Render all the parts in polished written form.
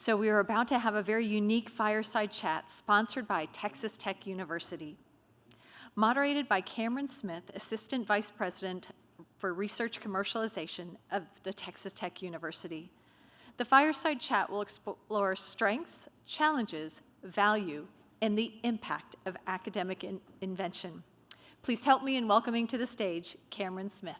So we are about to have a very unique fireside chat sponsored by Texas Tech University. Moderated by Cameron Smith, Assistant Vice President for Research Commercialization of the Texas Tech University. The fireside chat will explore strengths, challenges, value, and the impact of academic invention. Please help me in welcoming to the stage Cameron Smith.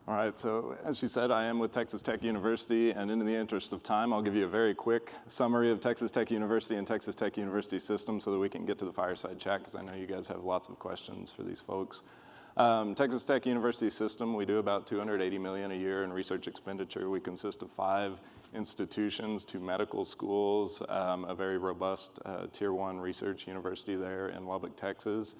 All right, so as she said, I am with Texas Tech University, and in the interest of time, I'll give you a very quick summary of Texas Tech University and Texas Tech University system so that we can get to the fireside chat, because I know you guys have lots of questions for these folks. Texas Tech University system, we do about $280 million a year in research expenditure. We consist of 5 institutions, 2 medical schools, a very robust Tier 1 research university there in Lubbock, Texas.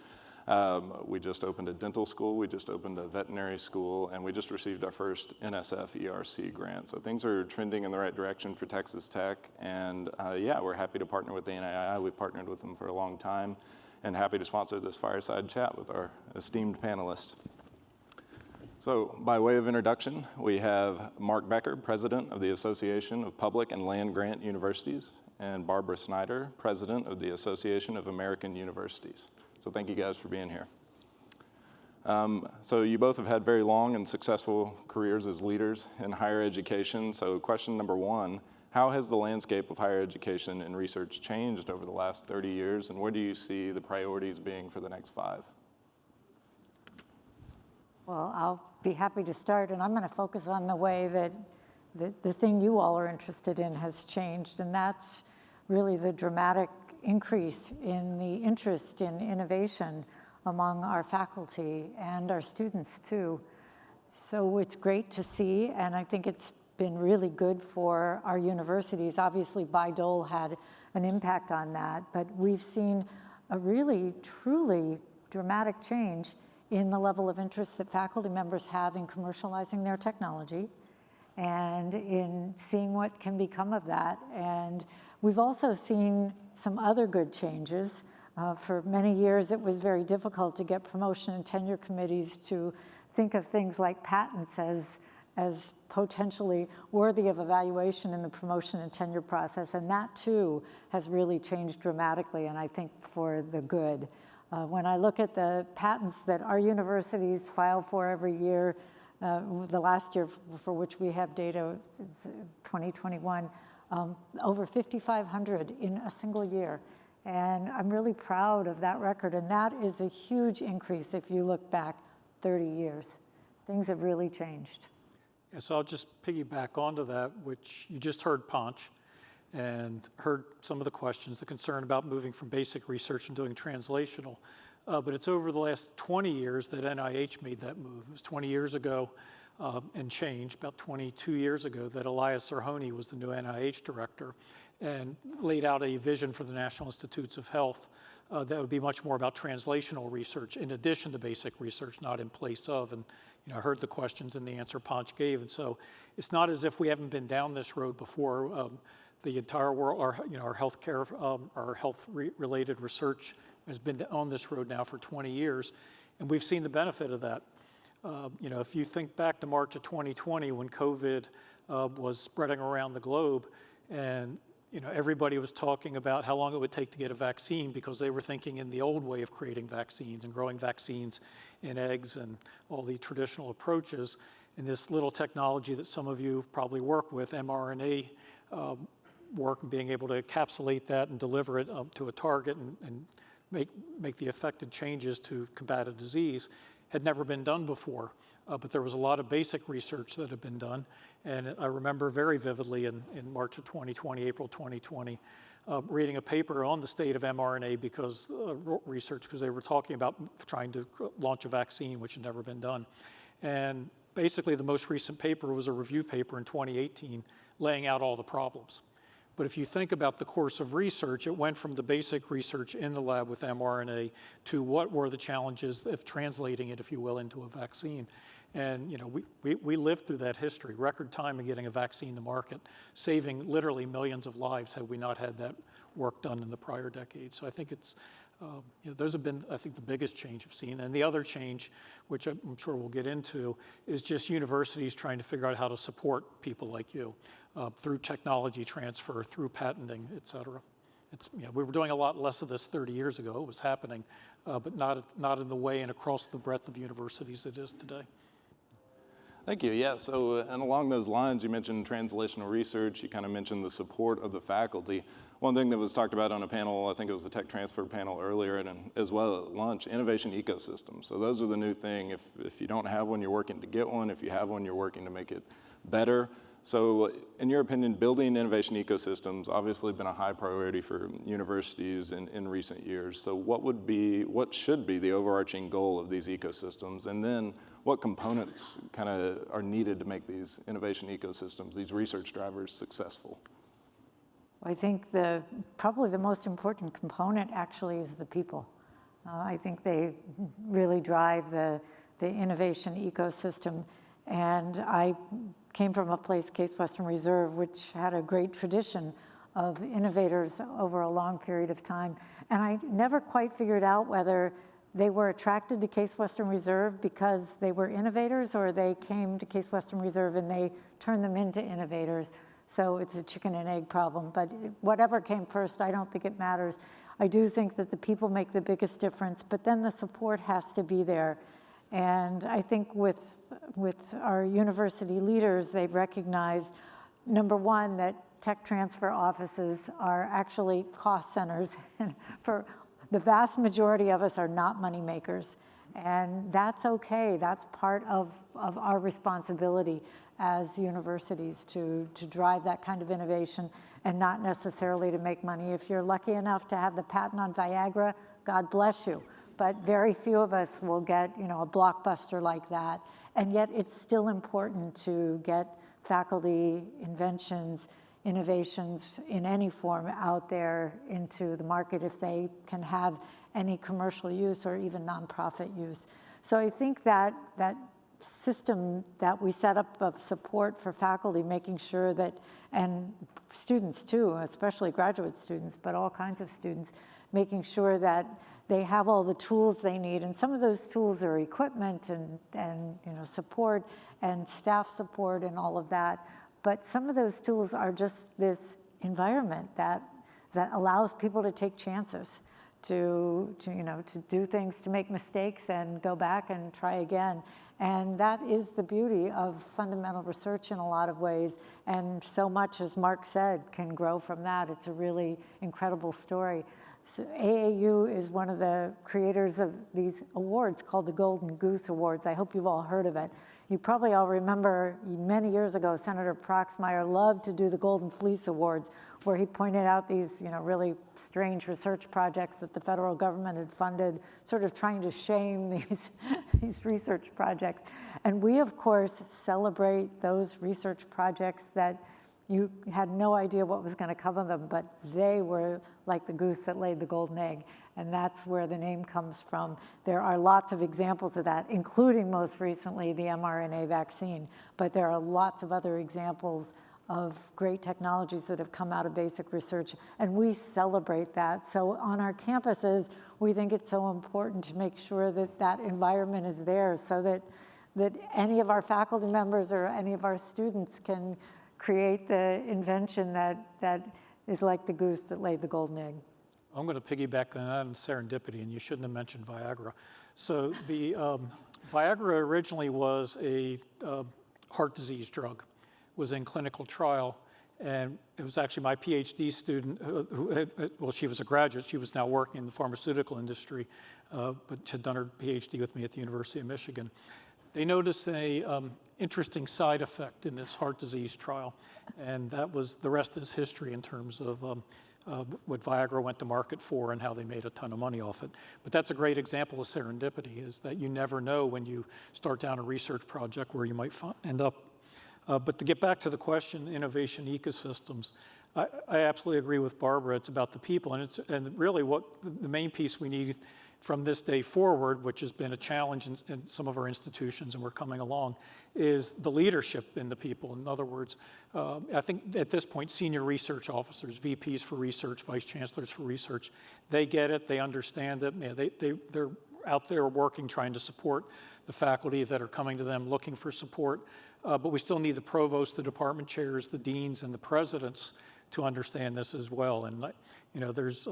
We just opened a dental school, we just opened a veterinary school, and we just received our first NSF ERC grant. So things are trending in the right direction for Texas Tech, and yeah, we're happy to partner with the NAI. We've partnered with them for a long time, and happy to sponsor this fireside chat with our esteemed panelists. So by way of introduction, we have Mark Becker, President of the Association of Public and Land Grant Universities, and Barbara Snyder, President of the Association of American Universities. So thank you guys for being here. So you both have had very long and successful careers as leaders in higher education. So question number 1, how has the landscape of higher education and research changed over the last 30 years, and where do you see the priorities being for the next 5? Well, I'll be happy to start, and I'm going to focus on the way that the thing you all are interested in has changed, and that's really the dramatic increase in the interest in innovation among our faculty and our students too. So it's great to see, and I think it's been really good for our universities. Obviously, Bayh-Dole had an impact on that, but we've seen a really, truly dramatic change in the level of interest that faculty members have in commercializing their technology and in seeing what can become of that. And we've also seen some other good changes. For many years, it was very difficult to get promotion and tenure committees to think of things like patents as potentially worthy of evaluation in the promotion and tenure process, and that too has really changed dramatically, and I think for the good. When I look at the patents that our universities file for every year, the last year for which we have data, 2021, over 5,500 in a single year. And I'm really proud of that record, and that is a huge increase if you look back 30 years. Things have really changed. Yeah, so I'll just piggyback onto that, which you just heard Ponch, and heard some of the questions, the concern about moving from basic research and doing translational. But it's over the last 20 years that NIH made that move. It was 20 years ago and change, about 22 years ago, that Elias Zerhouni was the new NIH director and laid out a vision for the National Institutes of Health that would be much more about translational research in addition to basic research, not in place of. And I heard the questions and the answer Ponch gave. And so it's not as if we haven't been down this road before. The entire world, our healthcare, our health-related research has been on this road now for 20 years, and we've seen the benefit of that. If you think back to March of 2020 when COVID was spreading around the globe, and everybody was talking about how long it would take to get a vaccine because they were thinking in the old way of creating vaccines and growing vaccines in eggs and all the traditional approaches. And this little technology that some of you probably work with, mRNA work, and being able to encapsulate that and deliver it to a target and make the affected changes to combat a disease, had never been done before. But there was a lot of basic research that had been done. And I remember very vividly in March of 2020, April 2020, reading a paper on the state of mRNA because they were talking about trying to launch a vaccine, which had never been done. And basically the most recent paper was a review paper in 2018 laying out all the problems. But if you think about the course of research, it went from the basic research in the lab with mRNA to what were the challenges of translating it, if you will, into a vaccine. And we lived through that history, record time in getting a vaccine to market, saving literally millions of lives had we not had that work done in the prior decade. So I think it's Those have been, I think, the biggest change I've seen. And the other change, which I'm sure we'll get into, is just universities trying to figure out how to support people like you through technology transfer, through patenting, et cetera. We were doing a lot less of this 30 years ago. It was happening, but not in the way and across the breadth of universities it is today. Thank you. Yeah, so and along those lines, you mentioned translational research. You kind of mentioned the support of the faculty. One thing that was talked about on a panel, I think it was the tech transfer panel earlier, and as well at lunch, innovation ecosystems. So those are the new thing. If you don't have one, you're working to get one. If you have one, you're working to make it better. So in your opinion, building innovation ecosystems obviously been a high priority for universities in recent years. So what should be the overarching goal of these ecosystems? And then what components kind of are needed to make these innovation ecosystems, these research drivers, successful? I think probably the most important component actually is the people. I think they really drive the innovation ecosystem. And I came from a place, Case Western Reserve, which had a great tradition of innovators over a long period of time. And I never quite figured out whether they were attracted to Case Western Reserve because they were innovators, or they came to Case Western Reserve and they turned them into innovators. So it's a chicken and egg problem. But whatever came first, I don't think it matters. I do think that the people make the biggest difference, but then the support has to be there. And I think with our university leaders, they've recognized, number one, that tech transfer offices are actually cost centers. And for the vast majority of us are not money makers. And that's okay. That's part of our responsibility as universities to drive that kind of innovation and not necessarily to make money. If you're lucky enough to have the patent on Viagra, God bless you. But very few of us will get, a blockbuster like that. And yet it's still important to get faculty inventions, innovations in any form out there into the market if they can have any commercial use or even nonprofit use. So I think that system that we set up of support for faculty, making sure that, and students too, especially graduate students, but all kinds of students, making sure that they have all the tools they need. And some of those tools are equipment and support and staff support and all of that. But some of those tools are just this environment that allows people to take chances, to do things, to make mistakes and go back and try again. And that is the beauty of fundamental research in a lot of ways. And so much, as Mark said, can grow from that. It's a really incredible story. So AAU is one of the creators of these awards called the Golden Goose Awards. I hope you've all heard of it. You probably all remember many years ago, Senator Proxmire loved to do the Golden Fleece Awards, where he pointed out these really strange research projects that the federal government had funded, sort of trying to shame these research projects. And we, of course, celebrate those research projects that you had no idea what was going to come of them, but they were like the goose that laid the golden egg, and that's where the name comes from. There are lots of examples of that, including most recently the mRNA vaccine, but there are lots of other examples of great technologies that have come out of basic research, and we celebrate that. So on our campuses, we think it's so important to make sure that that environment is there so that any of our faculty members or any of our students can create the invention that is like the goose that laid the golden egg. I'm going to piggyback on that on serendipity, and you shouldn't have mentioned Viagra. So the Viagra originally was a heart disease drug, was in clinical trial, and it was actually my PhD student well, she was a graduate, she was now working in the pharmaceutical industry, but had done her PhD with me at the University of Michigan. They noticed an interesting side effect in this heart disease trial, and that was, the rest is history in terms of what Viagra went to market for and how they made a ton of money off it. But that's a great example of serendipity, is that you never know when you start down a research project where you might end up. But to get back to the question, innovation ecosystems, I absolutely agree with Barbara. It's about the people, and really what the main piece we need from this day forward, which has been a challenge in some of our institutions, and we're coming along, is the leadership in the people. In other words, I think at this point, senior research officers, VPs for research, vice chancellors for research, they get it, they understand it. They're out there working, trying to support the faculty that are coming to them looking for support. But we still need the provost, the department chairs, the deans, and the presidents to understand this as well. And there's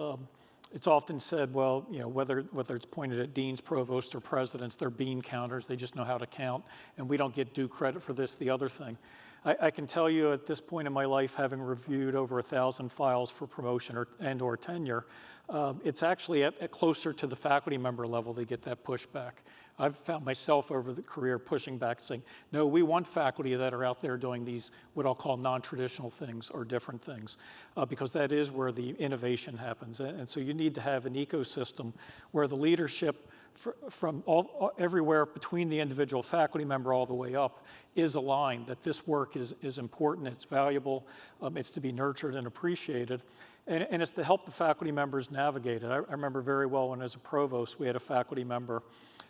it's often said, well, whether it's pointed at deans, provosts, or presidents, they're bean counters. They just know how to count, and we don't get due credit for this, the other thing. I can tell you at this point in my life, having reviewed over 1,000 files for promotion or tenure, it's actually at closer to the faculty member level they get that pushback. I've found myself over the career pushing back, saying, no, we want faculty that are out there doing these, what I'll call non-traditional things or different things, because that is where the innovation happens. And so you need to have an ecosystem where the leadership from everywhere between the individual faculty member all the way up is aligned, that this work is important, it's valuable, it's to be nurtured and appreciated. And it's to help the faculty members navigate it. I remember very well when as a provost, we had a faculty member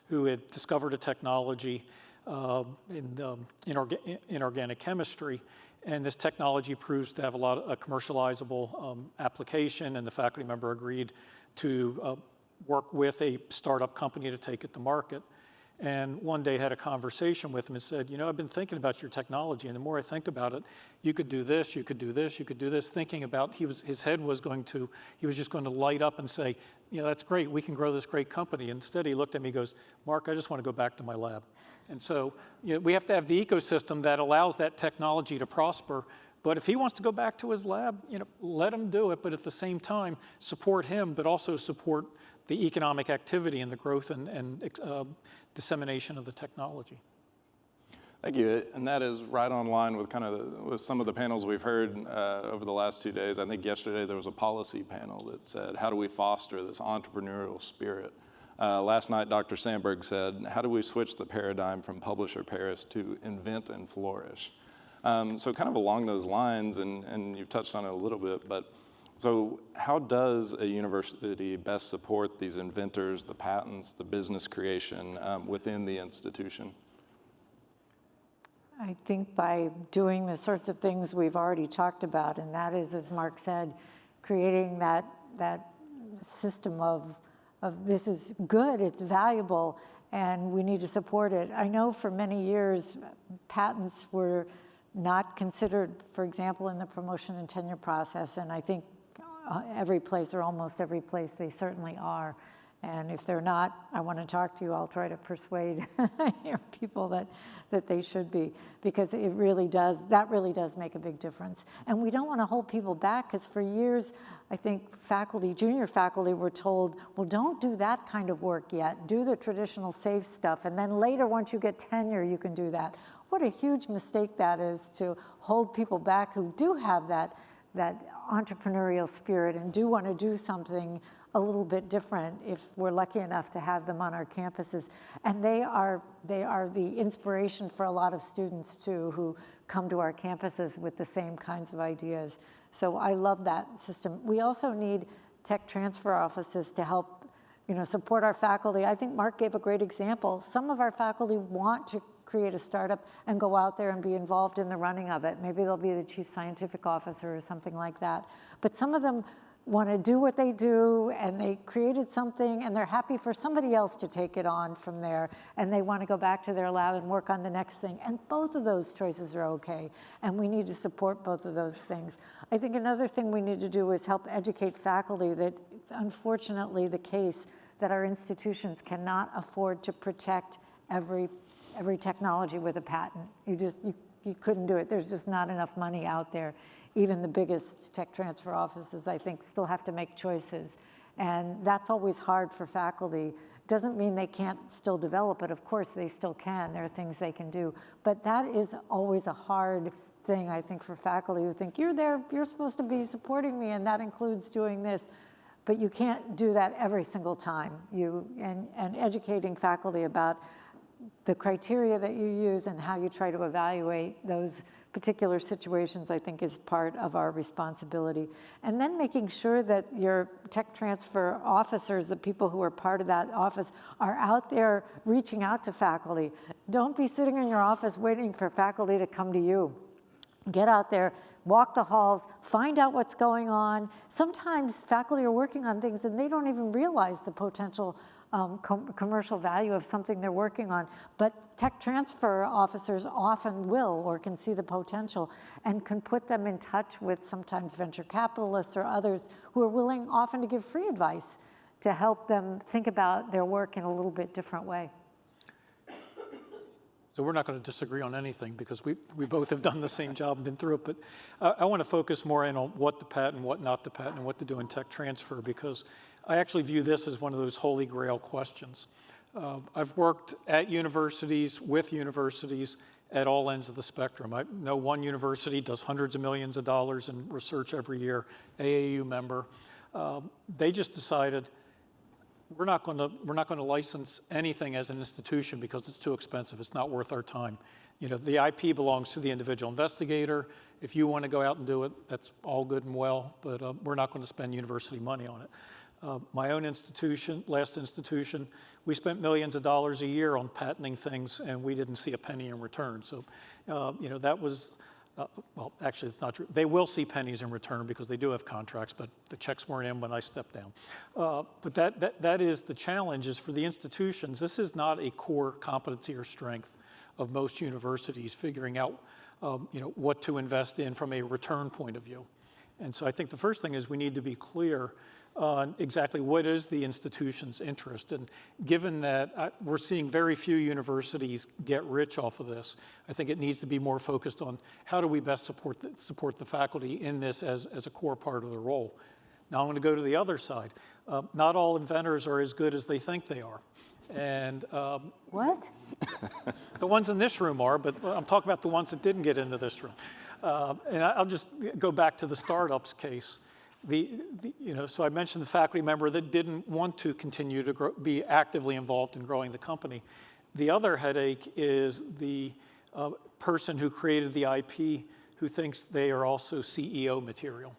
who had discovered a technology in organic chemistry, and this technology proves to have a lot of commercializable application, and the faculty member agreed to work with a startup company to take it to market. And one day had a conversation with him and said, I've been thinking about your technology, and the more I think about it, you could do this, you could do this, you could do this, thinking about he was just going to light up and say, that's great, we can grow this great company. Instead, he looked at me and goes, Mark, I just want to go back to my lab. And so we have to have the ecosystem that allows that technology to prosper. But if he wants to go back to his lab, let him do it, but at the same time, support him, but also support the economic activity and the growth and dissemination of the technology. Thank you, and that is right on line with with some of the panels we've heard over the last 2 days. I think yesterday there was a policy panel that said, how do we foster this entrepreneurial spirit? Last night, Dr. Sandberg said, how do we switch the paradigm from publish or perish to invent and flourish? So kind of along those lines, and you've touched on it a little bit, but so how does a university best support these inventors, the patents, the business creation within the institution? I think by doing the sorts of things we've already talked about, and that is, as Mark said, creating that system of this is good, it's valuable, and we need to support it. I know for many years, patents were not considered, for example, in the promotion and tenure process, and I think every place or almost every place they certainly are. And if they're not, I want to talk to you. I'll try to persuade people that they should be, because that really does make a big difference. And we don't want to hold people back, because for years, I think junior faculty were told, well, don't do that kind of work yet. Do the traditional safe stuff. And then later, once you get tenure, you can do that. What a huge mistake that is, to hold people back who do have that entrepreneurial spirit and do want to do something a little bit different, if we're lucky enough to have them on our campuses. And they are the inspiration for a lot of students too, who come to our campuses with the same kinds of ideas. So I love that system. We also need tech transfer offices to help support our faculty. I think Mark gave a great example. Some of our faculty want to create a startup and go out there and be involved in the running of it. Maybe they'll be the chief scientific officer or something like that. But some of them want to do what they do, and they created something, and they're happy for somebody else to take it on from there, and they want to go back to their lab and work on the next thing. And both of those choices are okay, and we need to support both of those things. I think another thing we need to do is help educate faculty that it's unfortunately the case that our institutions cannot afford to protect every technology with a patent. You couldn't do it. There's just not enough money out there. Even the biggest tech transfer offices, I think, still have to make choices. And that's always hard for faculty. Doesn't mean they can't still develop it. Of course, they still can. There are things they can do. But that is always a hard thing, I think, for faculty who think, you're there, you're supposed to be supporting me, and that includes doing this. But you can't do that every single time. And educating faculty about the criteria that you use and how you try to evaluate those particular situations, I think, is part of our responsibility. And then making sure that your tech transfer officers, the people who are part of that office, are out there reaching out to faculty. Don't be sitting in your office waiting for faculty to come to you. Get out there, walk the halls, find out what's going on. Sometimes faculty are working on things and they don't even realize the potential commercial value of something they're working on, but tech transfer officers often will or can see the potential and can put them in touch with sometimes venture capitalists or others who are willing often to give free advice to help them think about their work in a little bit different way. So we're not going to disagree on anything because we both have done the same job and been through it, but I want to focus more in on what to patent, what not to patent, and what to do in tech transfer, because I actually view this as one of those holy grail questions. I've worked at universities, with universities, at all ends of the spectrum. I know one university does hundreds of millions of dollars in research every year, AAU member. They just decided we're not going to license anything as an institution because it's too expensive. It's not worth our time. You know, the IP belongs to the individual investigator. If you want to go out and do it, that's all good and well, but we're not going to spend university money on it. My own institution, last institution, we spent millions of dollars a year on patenting things, and we didn't see a penny in return. So, you know, that was, well, actually, it's not true. They will see pennies in return because they do have contracts, but the checks weren't in when I stepped down. But that is the challenge, is for the institutions. This is not a core competency or strength of most universities, figuring out, you know, what to invest in from a return point of view. And so I think the first thing is we need to be clear on exactly what is the institution's interest. And given that we're seeing very few universities get rich off of this, I think it needs to be more focused on how do we best support the faculty in this as a core part of the role. Now I'm going to go to the other side. Not all inventors are as good as they think they are. And What? the ones in this room are, but I'm talking about the ones that didn't get into this room. And I'll just go back to the startups case. You know, so I mentioned the faculty member that didn't want to continue to be actively involved in growing the company. The other headache is the person who created the IP who thinks they are also CEO material.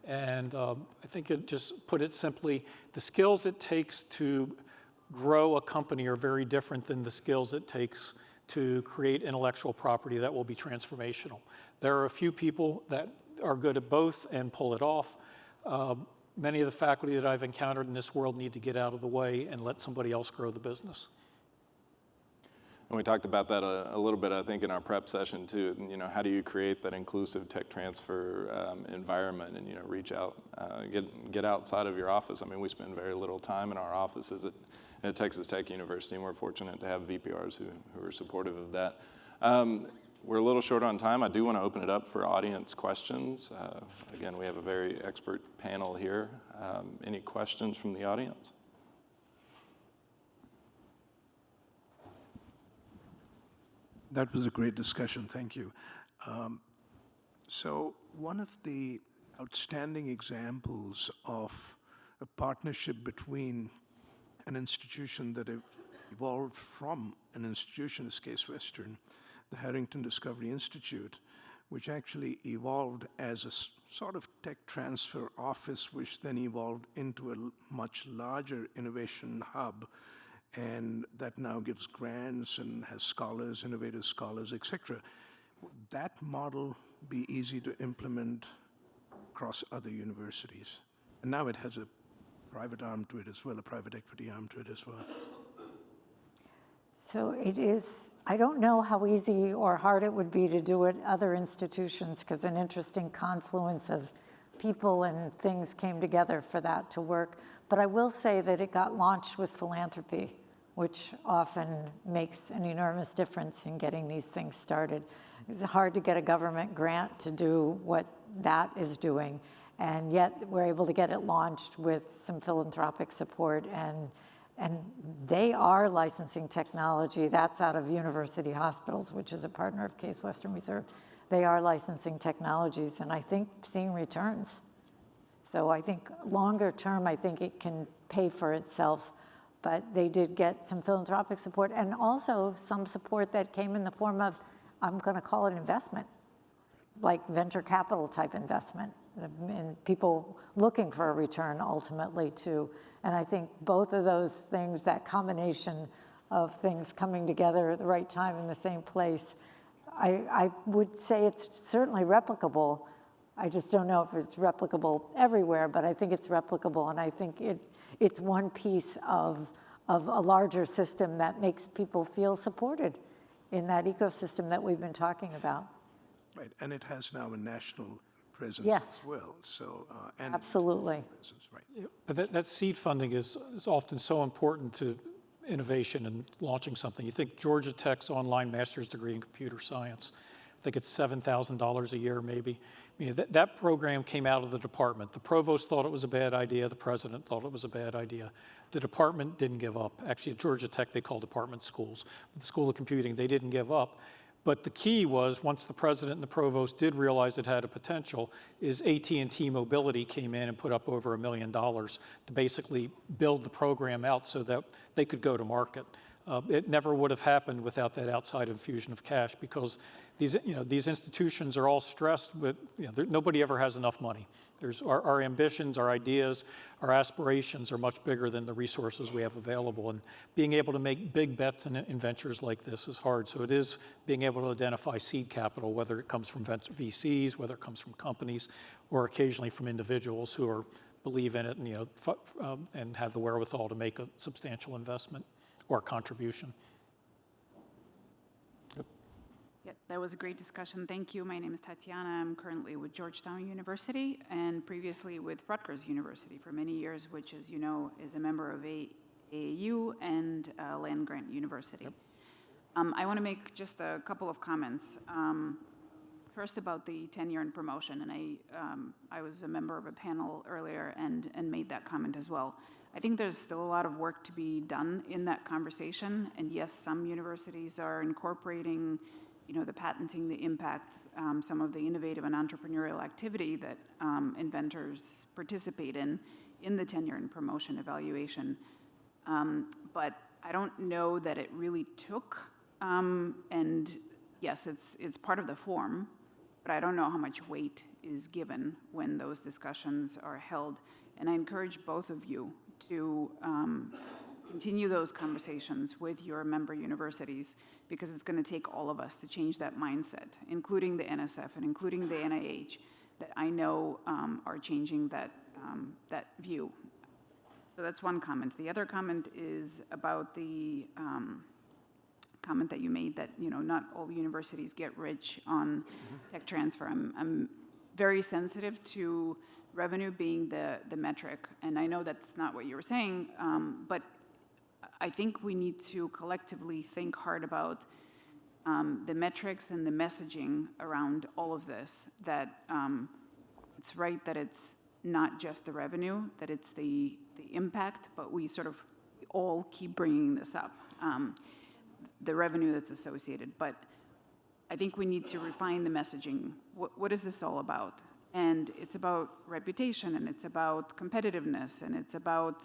And I think it just put it simply, the skills it takes to grow a company are very different than the skills it takes to create intellectual property that will be transformational. There are a few people that are good at both and pull it off. Many of the faculty that I've encountered in this world need to get out of the way and let somebody else grow the business. And we talked about that a little bit, I think, in our prep session too. You know, how do you create that inclusive tech transfer environment and, you know, reach out, get outside of your office. I mean, we spend very little time in our offices at Texas Tech University, and we're fortunate to have VPRs who are supportive of that. We're a little short on time. I do want to open it up for audience questions. Again, we have a very expert panel here. Any questions from the audience? That was a great discussion, thank you. So one of the outstanding examples of a partnership between an institution that evolved from an institution is Case Western, the Harrington Discovery Institute, which actually evolved as a sort of tech transfer office, which then evolved into a much larger innovation hub, and that now gives grants and has scholars, innovative scholars, et cetera. Would that model be easy to implement across other universities? And now it has a private arm to it as well, a private equity arm to it as well. So it is, I don't know how easy or hard it would be to do it other institutions, because an interesting confluence of people and things came together for that to work. But I will say that it got launched with philanthropy, which often makes an enormous difference in getting these things started. It's hard to get a government grant to do what that is doing, and yet we're able to get it launched with some philanthropic support, and they are licensing technology. That's out of University Hospitals, which is a partner of Case Western Reserve. They are licensing technologies, and I think seeing returns. So I think longer term, I think it can pay for itself, but they did get some philanthropic support and also some support that came in the form of, I'm going to call it investment. like venture capital type investment, and people looking for a return ultimately too. And I think both of those things, that combination of things coming together at the right time in the same place, I would say it's certainly replicable. I just don't know if it's replicable everywhere, but I think it's replicable, and I think it's one piece of a larger system that makes people feel supported in that ecosystem that we've been talking about. Right, and it has now a national presence Yes. as well. So, and Absolutely. presence, right. Yeah, but that seed funding is often so important to innovation and launching something. You think Georgia Tech's online master's degree in computer science, I think it's $7,000 a year maybe. I mean, that program came out of the department. The provost thought it was a bad idea. The president thought it was a bad idea. The department didn't give up. Actually, at Georgia Tech, they call department schools. The School of Computing, they didn't give up. But the key was, once the president and the provost did realize it had a potential, is AT&T Mobility came in and put up over $1 million to basically build the program out so that they could go to market. It never would have happened without that outside infusion of cash, because these institutions are all stressed with, nobody ever has enough money. Our ambitions, our ideas, our aspirations are much bigger than the resources we have available. And being able to make big bets in ventures like this is hard. So it is being able to identify seed capital, whether it comes from VCs, whether it comes from companies, or occasionally from individuals who believe in it and, and have the wherewithal to make a substantial investment or contribution. Yeah, that was a great discussion. Thank you. My name is Tatiana. I'm currently with Georgetown University and previously with Rutgers University for many years, which, as you know, is a member of AAU and land-grant university. Yep. I want to make just a couple of comments. First, about the tenure and promotion, and I was a member of a panel earlier and made that comment as well. I think there's still a lot of work to be done in that conversation, and yes, some universities are incorporating the patenting, the impact, some of the innovative and entrepreneurial activity that inventors participate in the tenure and promotion evaluation. But I don't know that it really took, and yes, it's part of the form, but I don't know how much weight is given when those discussions are held. And I encourage both of you to continue those conversations with your member universities, because it's going to take all of us to change that mindset, including the NSF and including the NIH, that I know are changing that view. So that's one comment. The other comment is about the comment that you made that not all universities get rich on tech transfer. I'm very sensitive to revenue being the metric, and I know that's not what you were saying, but I think we need to collectively think hard about the metrics and the messaging around all of this, that it's right that it's not just the revenue, that it's the impact, but we sort of all keep bringing this up, the revenue that's associated. But I think we need to refine the messaging. What is this all about? And it's about reputation, and it's about competitiveness, and it's about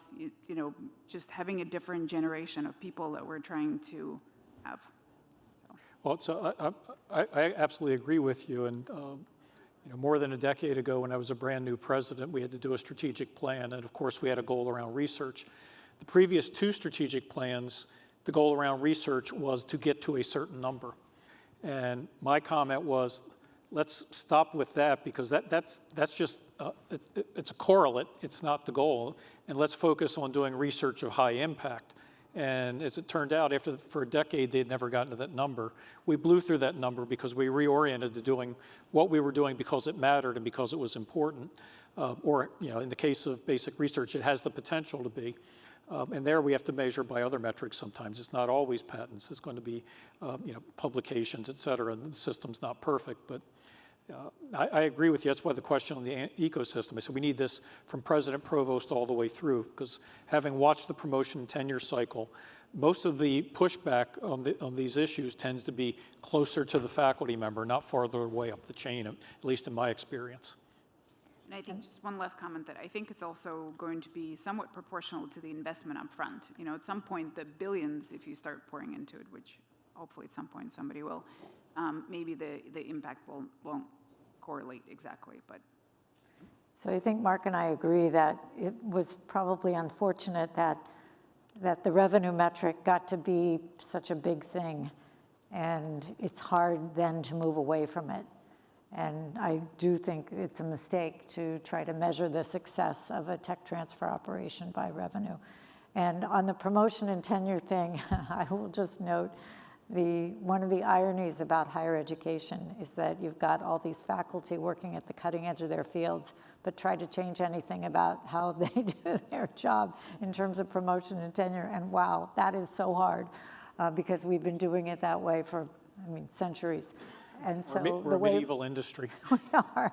just having a different generation of people that we're trying to have. Well, so I absolutely agree with you. And more than a decade ago, when I was a brand new president, we had to do a strategic plan, and of course, we had a goal around research. The previous two strategic plans, the goal around research was to get to a certain number, and my comment was, let's stop with that, because that's just, it's a correlate, it's not the goal, and let's focus on doing research of high impact. And as it turned out, for a decade, they'd never gotten to that number. We blew through that number because we reoriented to doing what we were doing because it mattered and because it was important. Or, in the case of basic research, it has the potential to be. And there we have to measure by other metrics sometimes. It's not always patents. It's going to be, publications, et cetera. The system's not perfect, but I agree with you. That's why the question on the ecosystem, I said we need this from president, provost all the way through, because having watched the promotion tenure cycle, most of the pushback on these issues tends to be closer to the faculty member, not farther away up the chain, at least in my experience. And I think just one last comment, that I think it's also going to be somewhat proportional to the investment up front. At some point, the billions, if you start pouring into it, which hopefully at some point somebody will, maybe the impact won't correlate exactly, but So I think Mark and I agree that it was probably unfortunate that the revenue metric got to be such a big thing, and it's hard then to move away from it. And I do think it's a mistake to try to measure the success of a tech transfer operation by revenue. And on the promotion and tenure thing, I will just note one of the ironies about higher education is that you've got all these faculty working at the cutting edge of their fields, but try to change anything about how they do their job in terms of promotion and tenure. And wow, that is so hard because we've been doing it that way for, centuries. And so We're a medieval industry. we are,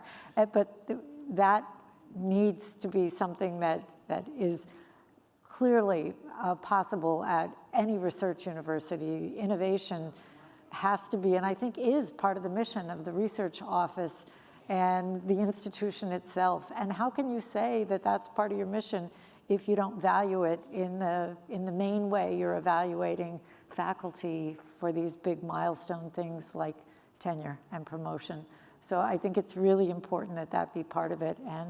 but that needs to be something that is clearly possible at any research university. Innovation has to be, and I think is part of the mission of the research office and the institution itself. And how can you say that that's part of your mission if you don't value it in the main way you're evaluating faculty for these big milestone things like tenure and promotion? So I think it's really important that that be part of it, and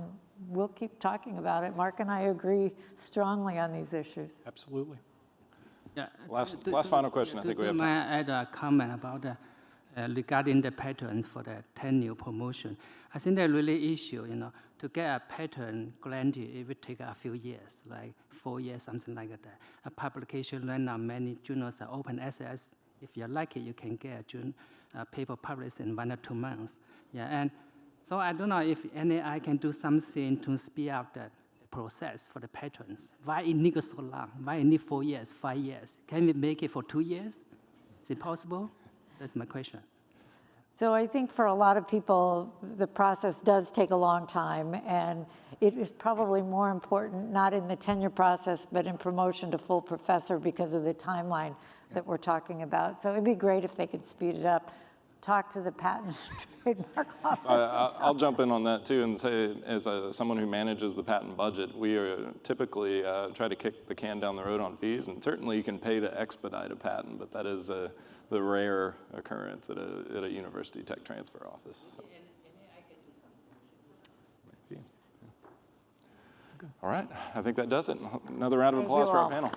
we'll keep talking about it. Mark and I agree strongly on these issues. Absolutely. Yeah. Last final question, I think we have time. May I add a comment about regarding the patterns for the tenure promotion? I think that really issue, to get a pattern granted, it would take a few years, like 4 years, something like that. A publication right now, many journals are open access. If you're lucky, you can get a paper published in 1 or 2 months. Yeah, and so I don't know if HonNAI can do something to speed up the process for the patterns. Why it needs so long? Why it need 4 years, 5 years? Can we make it for 2 years? Is it possible? That's my question. So I think for a lot of people, the process does take a long time, and it is probably more important, not in the tenure process, but in promotion to full professor because of the timeline that we're talking about. So it'd be great if they could speed it up. Talk to the patent and trademark office. I'll jump in on that too and say, as someone who manages the patent budget, we typically try to kick the can down the road on fees, and certainly you can pay to expedite a patent, but that is the rare occurrence at a university tech transfer office. So. Maybe. Yeah. All right, I think that does it. Another round of applause for our panel.